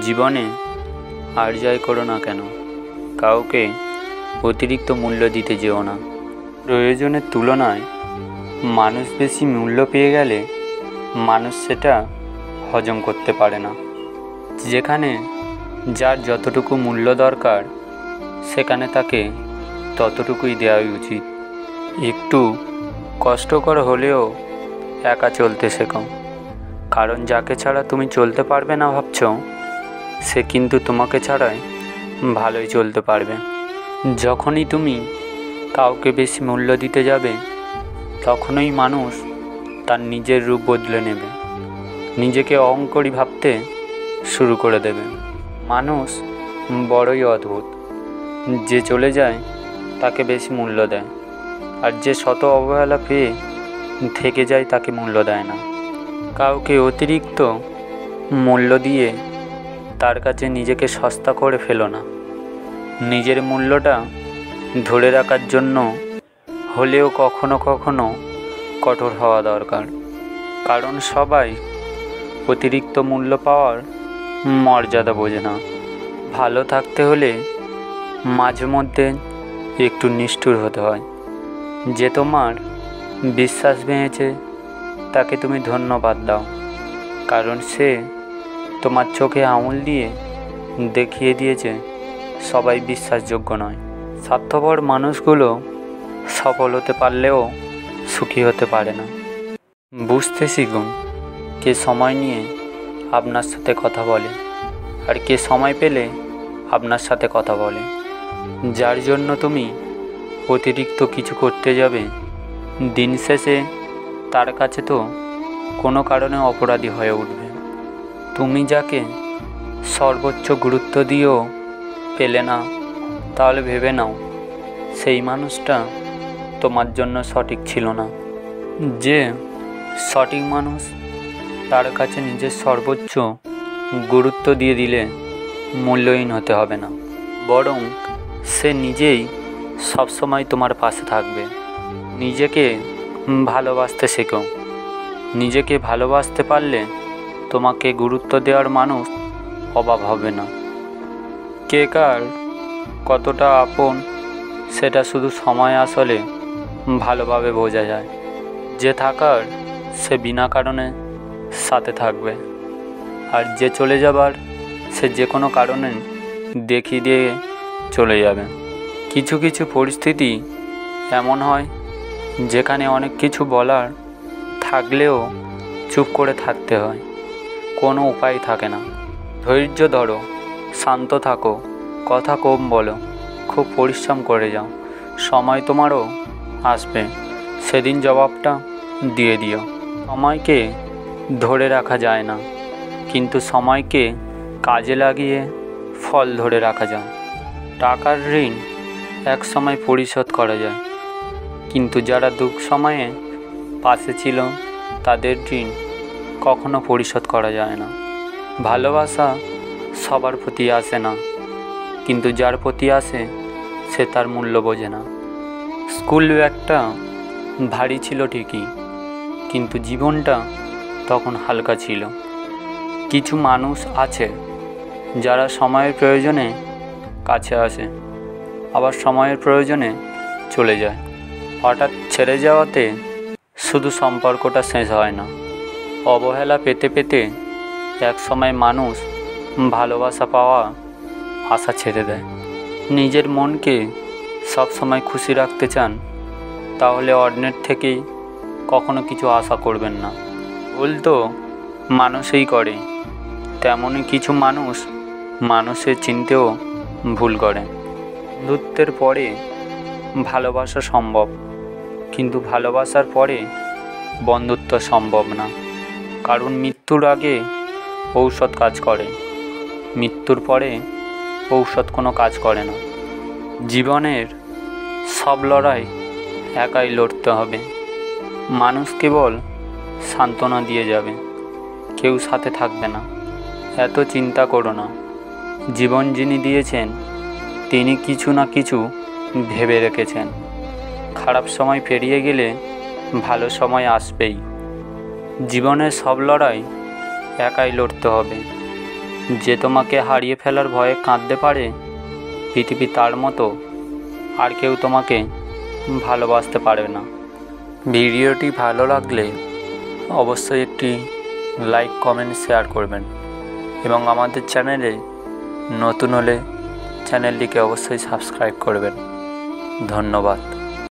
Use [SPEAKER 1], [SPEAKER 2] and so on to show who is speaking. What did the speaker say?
[SPEAKER 1] জীবনে আর যাই করো না কেন কাউকে অতিরিক্ত মূল্য দিতে যেও না। প্রয়োজনের তুলনায় মানুষ বেশি মূল্য পেয়ে গেলে মানুষ সেটা হজম করতে পারে না। যেখানে যার যতটুকু মূল্য দরকার সেখানে তাকে ততটুকুই দেওয়াই উচিত। একটু কষ্টকর হলেও একা চলতে শেখো, কারণ যাকে ছাড়া তুমি চলতে পারবে না ভাবছ সে কিন্তু তোমাকে ছাড়াই ভালোই চলতে পারবে। যখনই তুমি কাউকে বেশি মূল্য দিতে যাবে তখনই মানুষ তার নিজের রূপ বদলে নেবে, নিজেকে অহংকারী ভাবতে শুরু করে দেবে। মানুষ বড়ই অদ্ভুত, যে চলে যায় তাকে বেশি মূল্য দেয়, আর যে শত অবহেলা পেয়ে থেকে যায় তাকে মূল্য দেয় না। কাউকে অতিরিক্ত মূল্য দিয়ে তার কাছে নিজেকে সস্তা করে ফেলো না। নিজের মূল্যটা ধরে রাখার জন্য হলেও কখনো কখনো কঠোর হওয়া দরকার, কারণ সবাই অতিরিক্ত মূল্য পাওয়ার মর্যাদা বোঝে না। ভালো থাকতে হলে মাঝে মধ্যে একটু নিষ্ঠুর হতে হয়। যে তোমার বিশ্বাস ভেঙেছে তাকে তুমি ধন্যবাদ দাও, কারণ সে তোমার চোখে আঙুল দিয়ে দেখিয়ে দিয়েছে সবাই বিশ্বাসযোগ্য নয়। স্বার্থপর মানুষগুলো সফল হতে পারলেও সুখী হতে পারে না। বুঝতে শিখুন কে সময় নিয়ে আপনার সাথে কথা বলে আর কে সময় পেলে আপনার সাথে কথা বলে। যার জন্য তুমি অতিরিক্ত কিছু করতে যাবে দিন শেষে তার কাছে তো কোনো কারণে অপরাধী হয়ে উঠবে। তুমি যাকে সর্বোচ্চ গুরুত্ব দিয়েও পেলে না, তাহলে ভেবে নাও সেই মানুষটা তোমার জন্য সঠিক ছিল না। যে সঠিক মানুষ তার কাছে নিজের সর্বোচ্চ গুরুত্ব দিয়ে দিলে মূল্যহীন হতে হবে না, বরং সে নিজেই সবসময় তোমার পাশে থাকবে। নিজেকে ভালোবাসতে শেখো। নিজেকে ভালোবাসতে পারলে তোমাকে গুরুত্ব দেওয়ার মানুষ অভাব হবে না। কে কার কতটা আপন সেটা শুধু সময় আসলে ভালোভাবে বোঝা যায়। যে থাকার সে বিনা কারণে সাথে থাকবে, আর যে চলে যাবার সে যে কোনো কারণে দেখিয়ে দিয়ে চলে যাবে। কিছু কিছু পরিস্থিতি এমন হয় যেখানে অনেক কিছু বলার থাকলেও চুপ করে থাকতে হয়, কোনো উপায় থাকে না। ধৈর্য ধরো, শান্ত থাকো, কথা কম বলো, খুব পরিশ্রম করে যাও। সময় তোমারও আসবে, সেদিন জবাবটা দিয়ে দিও। সময়কে ধরে রাখা যায় না, কিন্তু সময়কে কাজে লাগিয়ে ফল ধরে রাখা যায়। টাকার ঋণ এক সময় পরিশোধ করা যায়, কিন্তু যারা দুঃখ সময়ে পাশে ছিল তাদের ঋণ কখনো পরিশোধ করা যায় না। ভালোবাসা সবার প্রতি আসে না, কিন্তু যার প্রতি আসে সে তার মূল্য বোঝে না। স্কুল ব্যাগটা ভারী ছিল ঠিকই, কিন্তু জীবনটা তখন হালকা ছিল। কিছু মানুষ আছে যারা সময়ের প্রয়োজনে কাছে আসে, আবার সময়ের প্রয়োজনে চলে যায়। হঠাৎ ছেড়ে যাওয়াতে শুধু সম্পর্কটা শেষ হয় না, অবহেলা পেতে পেতে এক সময় মানুষ ভালোবাসা পাওয়া আশা ছেড়ে দেয়। নিজের মনকে সব সময় খুশি রাখতে চান তাহলে অন্যের থেকেই কখনো কিছু আশা করবেন না। ভুল তো মানুষই করে, তেমনই কিছু মানুষ মানুষের চিনতেও ভুল করে। বন্ধুত্বের পরে ভালোবাসা সম্ভব, কিন্তু ভালোবাসার পরে বন্ধুত্ব সম্ভব না, কারণ মৃত্যুর আগে ঔষধ কাজ করে, মৃত্যুর পরে ঔষধ কোনো কাজ করে না। জীবনের সব লড়াই একাই লড়তে হবে। মানুষ কেবল সান্ত্বনা দিয়ে যাবে, কেউ সাথে থাকবে না। এত চিন্তা করো না, জীবন যিনি দিয়েছেন তিনি কিছু না কিছু ভেবে রেখেছেন। খারাপ সময় পেরিয়ে গেলে ভালো সময় আসবেই। জীবনের সব লড়াই একাই লড়তে হবে। যে তোমাকে হারিয়ে ফেলার ভয়ে কাঁদতে পারে, পৃথিবী তার মতো আর কেউ তোমাকে ভালোবাসতে পারবে না। ভিডিওটি ভালো লাগলে অবশ্যই একটি লাইক, কমেন্ট, শেয়ার করবেন এবং আমাদের চ্যানেলে নতুন হলে চ্যানেলটিকে অবশ্যই সাবস্ক্রাইব করবেন। ধন্যবাদ।